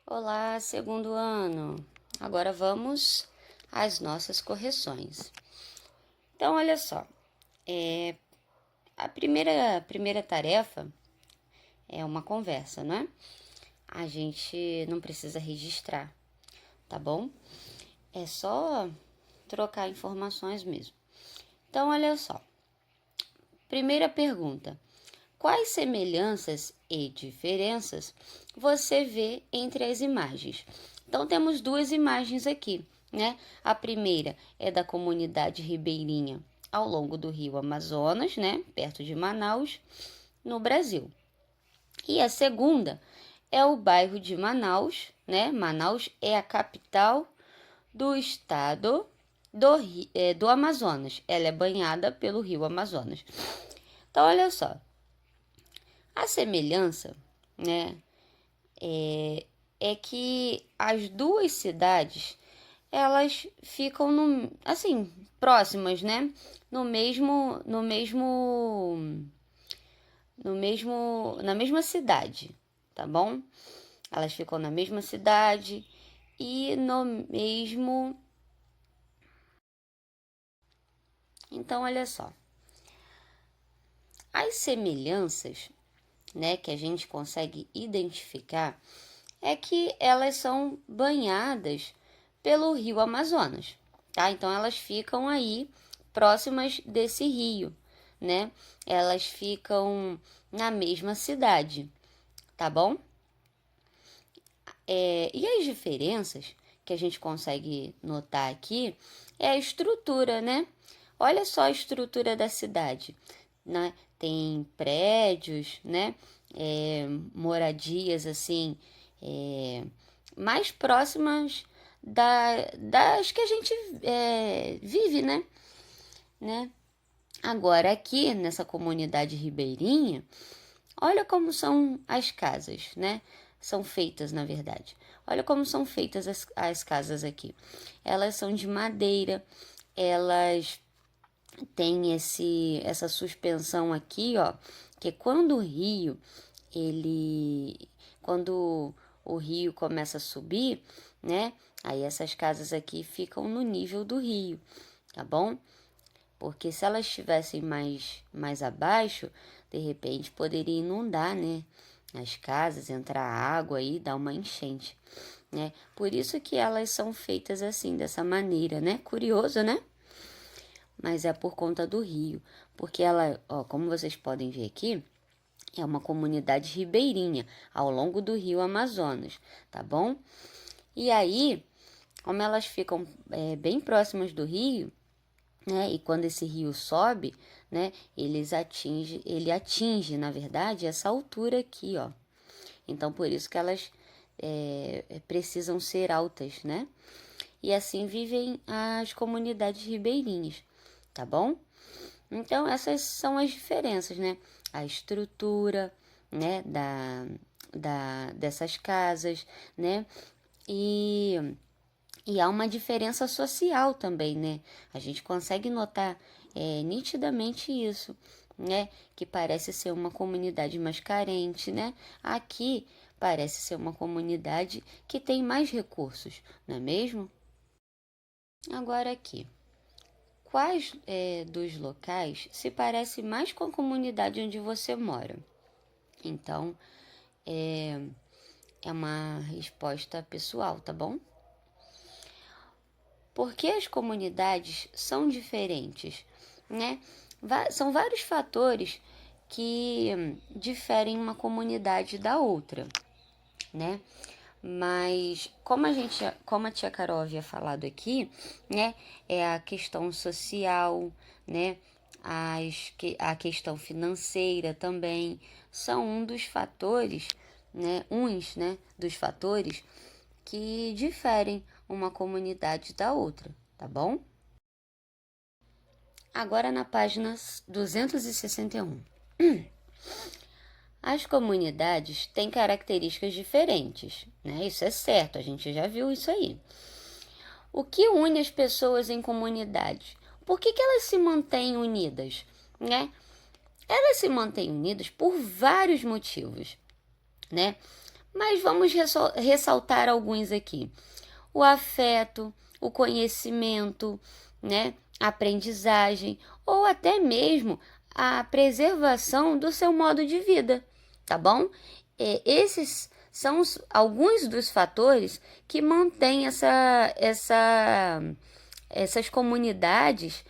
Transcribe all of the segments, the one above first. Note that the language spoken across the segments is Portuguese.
Olá, segundo ano. Agora vamos às nossas correções. Então, olha só, a primeira tarefa é uma conversa, não é? A gente não precisa registrar, tá bom? É só trocar informações mesmo. Então, olha só. Primeira pergunta: quais semelhanças e diferenças você vê entre as imagens? Então, temos duas imagens aqui, né? A primeira é da comunidade ribeirinha ao longo do rio Amazonas, né? Perto de Manaus, no Brasil. E a segunda é o bairro de Manaus, né? Manaus é a capital do estado do Amazonas. Ela é banhada pelo rio Amazonas. Então, olha só. A semelhança, né, é que as duas cidades, elas ficam assim, próximas, né? Na mesma cidade, tá bom? Elas ficam na mesma cidade e no mesmo. Então, olha só. As semelhanças, né, que a gente consegue identificar é que elas são banhadas pelo rio Amazonas, tá? Então elas ficam aí próximas desse rio, né? Elas ficam na mesma cidade, tá bom? E as diferenças que a gente consegue notar aqui é a estrutura, né? Olha só a estrutura da cidade, né? Tem prédios, né? Moradias assim, mais próximas das que a gente vive, né? Agora, aqui nessa comunidade ribeirinha, olha como são as casas, né? São feitas, na verdade. Olha como são feitas as casas aqui. Elas são de madeira, elas têm essa suspensão aqui, ó, que quando o rio começa a subir, né? Aí essas casas aqui ficam no nível do rio, tá bom? Porque se elas estivessem mais abaixo, de repente poderia inundar, né? As casas, entrar água aí, dar uma enchente, né? Por isso que elas são feitas assim, dessa maneira, né? Curioso, né? Mas é por conta do rio, porque ela, ó, como vocês podem ver aqui, é uma comunidade ribeirinha ao longo do rio Amazonas, tá bom? E aí, como elas ficam bem próximas do rio, né? E quando esse rio sobe, né? Ele atinge, na verdade, essa altura aqui, ó. Então, por isso que elas precisam ser altas, né? E assim vivem as comunidades ribeirinhas, tá bom? Então, essas são as diferenças, né? A estrutura, né? Dessas casas, né? E e há uma diferença social também, né? A gente consegue notar nitidamente isso, né? Que parece ser uma comunidade mais carente, né? Aqui parece ser uma comunidade que tem mais recursos, não é mesmo? Agora aqui, quais dos locais se parece mais com a comunidade onde você mora? Então, é uma resposta pessoal, tá bom? Porque as comunidades são diferentes, né? São vários fatores que diferem uma comunidade da outra, né? Mas como a tia Carol havia falado aqui, né? É a questão social, né? A questão financeira também são um dos fatores, né? Dos fatores que diferem uma comunidade da outra, tá bom? Agora na página 261. As comunidades têm características diferentes, né? Isso é certo, a gente já viu isso aí. O que une as pessoas em comunidades? Por que elas se mantêm unidas, né? Elas se mantêm unidas por vários motivos, né? mas vamos ressaltar alguns aqui. O afeto, o conhecimento, né? A aprendizagem ou até mesmo a preservação do seu modo de vida, tá bom? Esses são alguns dos fatores que mantêm essas comunidades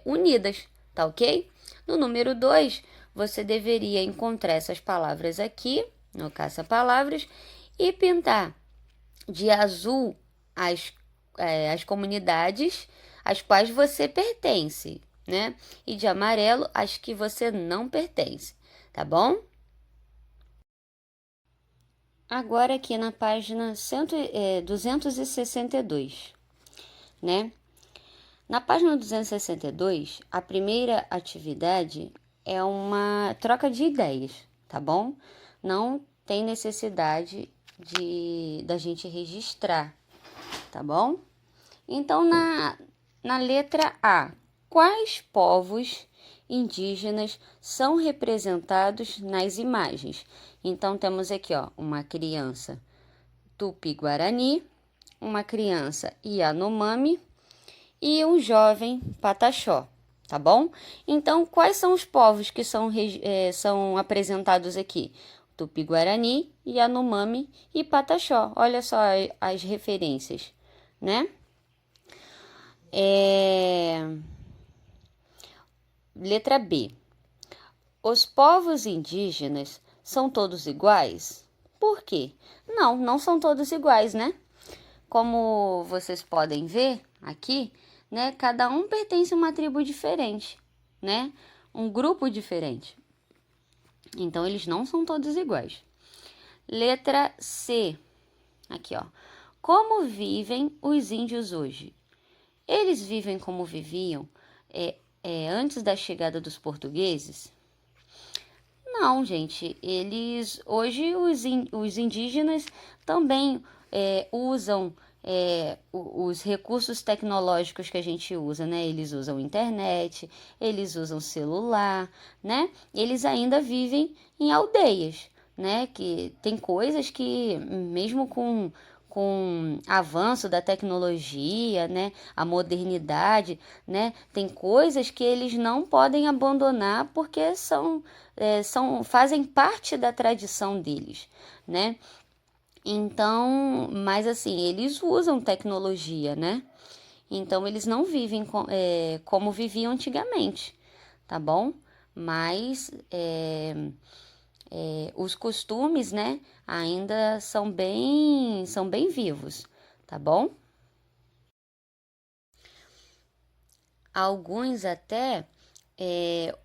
unidas, tá ok? No número 2, você deveria encontrar essas palavras aqui, no caça-palavras, e pintar de azul as comunidades às quais você pertence, né? E de amarelo as que você não pertence, tá bom? Agora aqui na página 262, né? Na página 262, a primeira atividade é uma troca de ideias, tá bom? Não tem necessidade da gente registrar, tá bom? Então, na letra A, quais povos indígenas são representados nas imagens? Então, temos aqui, ó, uma criança Tupi-Guarani, uma criança Yanomami e um jovem Pataxó, tá bom? Então, quais são os povos que são apresentados aqui? Tupi-Guarani, Yanomami e Pataxó. Olha só as referências, né? Letra B. Os povos indígenas são todos iguais? Por quê? Não são todos iguais, né? Como vocês podem ver aqui, né? Cada um pertence a uma tribo diferente, né? Um grupo diferente. Então, eles não são todos iguais. Letra C. Aqui, ó. Como vivem os índios hoje? Eles vivem como viviam antes da chegada dos portugueses? Não, gente. Hoje, os indígenas também usam os recursos tecnológicos que a gente usa, né? Eles usam internet, eles usam celular, né? Eles ainda vivem em aldeias, né? Que tem coisas que, mesmo com avanço da tecnologia, né, a modernidade, né, tem coisas que eles não podem abandonar porque fazem parte da tradição deles, né? Então, mas assim, eles usam tecnologia, né? Então, eles não vivem como viviam antigamente, tá bom? Mas os costumes, né, ainda são bem vivos, tá bom? Alguns até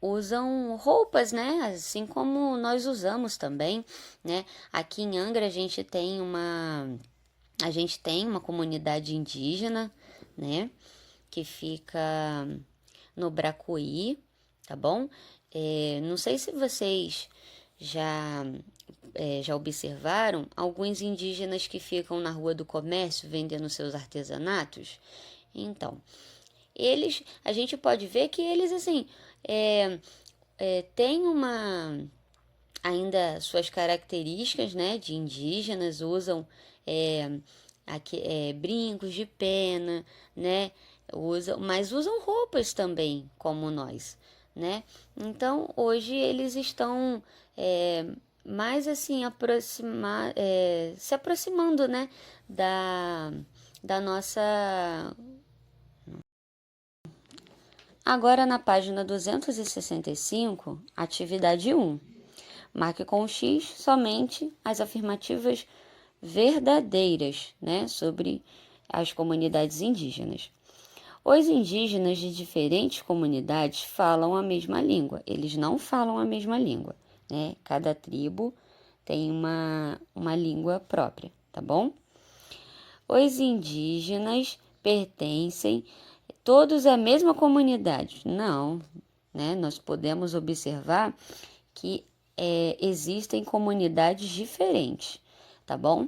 usam roupas, né? Assim como nós usamos também, né? Aqui em Angra a gente tem uma comunidade indígena, né? Que fica no Bracuí, tá bom? Não sei se vocês já observaram alguns indígenas que ficam na Rua do Comércio vendendo seus artesanatos? Então, a gente pode ver que eles, assim, têm ainda suas características, né, de indígenas, usam brincos de pena, né, mas usam roupas também, como nós, né? Então, hoje eles estão mais assim se aproximando, né, da nossa. Agora na página 265, atividade 1. Marque com X somente as afirmativas verdadeiras, né, sobre as comunidades indígenas. Os indígenas de diferentes comunidades falam a mesma língua. Eles não falam a mesma língua, né? Cada tribo tem uma língua própria, tá bom? Os indígenas pertencem todos à mesma comunidade? Não, né? Nós podemos observar que existem comunidades diferentes, tá bom?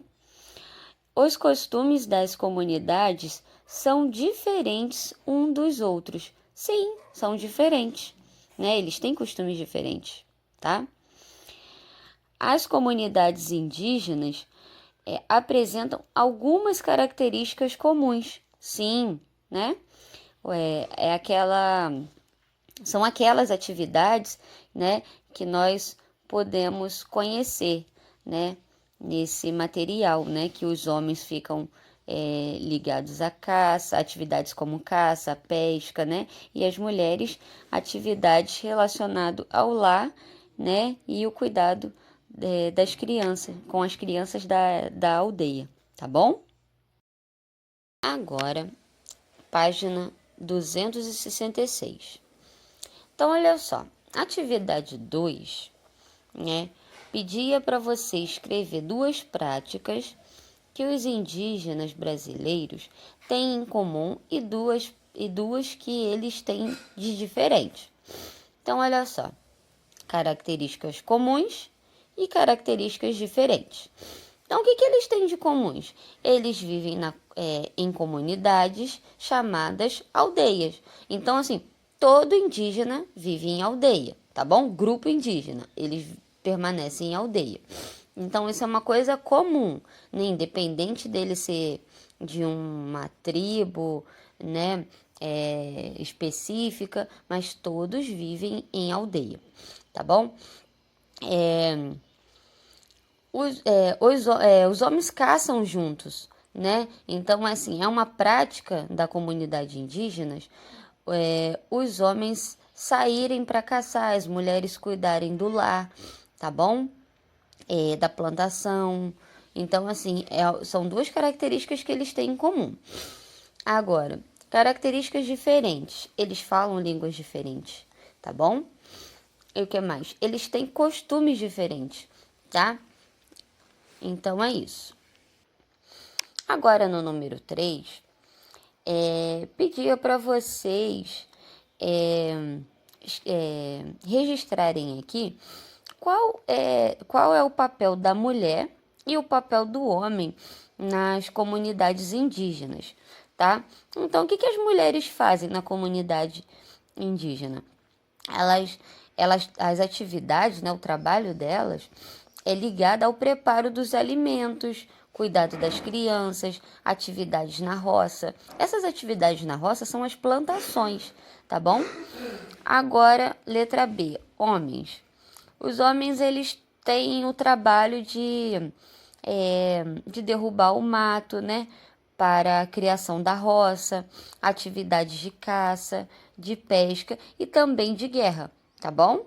Os costumes das comunidades são diferentes um dos outros. Sim, são diferentes, né? Eles têm costumes diferentes, tá? as comunidades indígenas apresentam algumas características comuns, sim, né? São aquelas atividades, né, que nós podemos conhecer, né, nesse material, né, que os homens ficam ligados à caça, atividades como caça, pesca, né, e as mulheres, atividades relacionadas ao lar, né, e o cuidado das crianças, com as crianças da aldeia, tá bom? Agora, página 266. Então, olha só, atividade 2, né, pedia para você escrever duas práticas que os indígenas brasileiros têm em comum e duas que eles têm de diferente. Então, olha só, características comuns e características diferentes. Então, o que eles têm de comuns? Eles vivem em comunidades chamadas aldeias. Então, assim, todo indígena vive em aldeia, tá bom? Grupo indígena, eles permanecem em aldeia. Então, isso é uma coisa comum, né? Independente dele ser de uma tribo, né, específica, mas todos vivem em aldeia, tá bom? Os homens caçam juntos, né? Então, assim, é uma prática da comunidade indígena, os homens saírem para caçar, as mulheres cuidarem do lar, tá bom? Da plantação. Então, assim, são duas características que eles têm em comum. Agora, características diferentes. Eles falam línguas diferentes, tá bom? E o que mais? Eles têm costumes diferentes, tá? Então, é isso. Agora, no número 3, pedia para vocês registrarem aqui qual é o papel da mulher e o papel do homem nas comunidades indígenas, tá? Então, o que as mulheres fazem na comunidade indígena? As atividades, né, o trabalho delas é ligado ao preparo dos alimentos, cuidado das crianças, atividades na roça. Essas atividades na roça são as plantações, tá bom? Agora, letra B, homens. Os homens, eles têm o trabalho de derrubar o mato, né? Para a criação da roça, atividades de caça, de pesca e também de guerra, tá bom?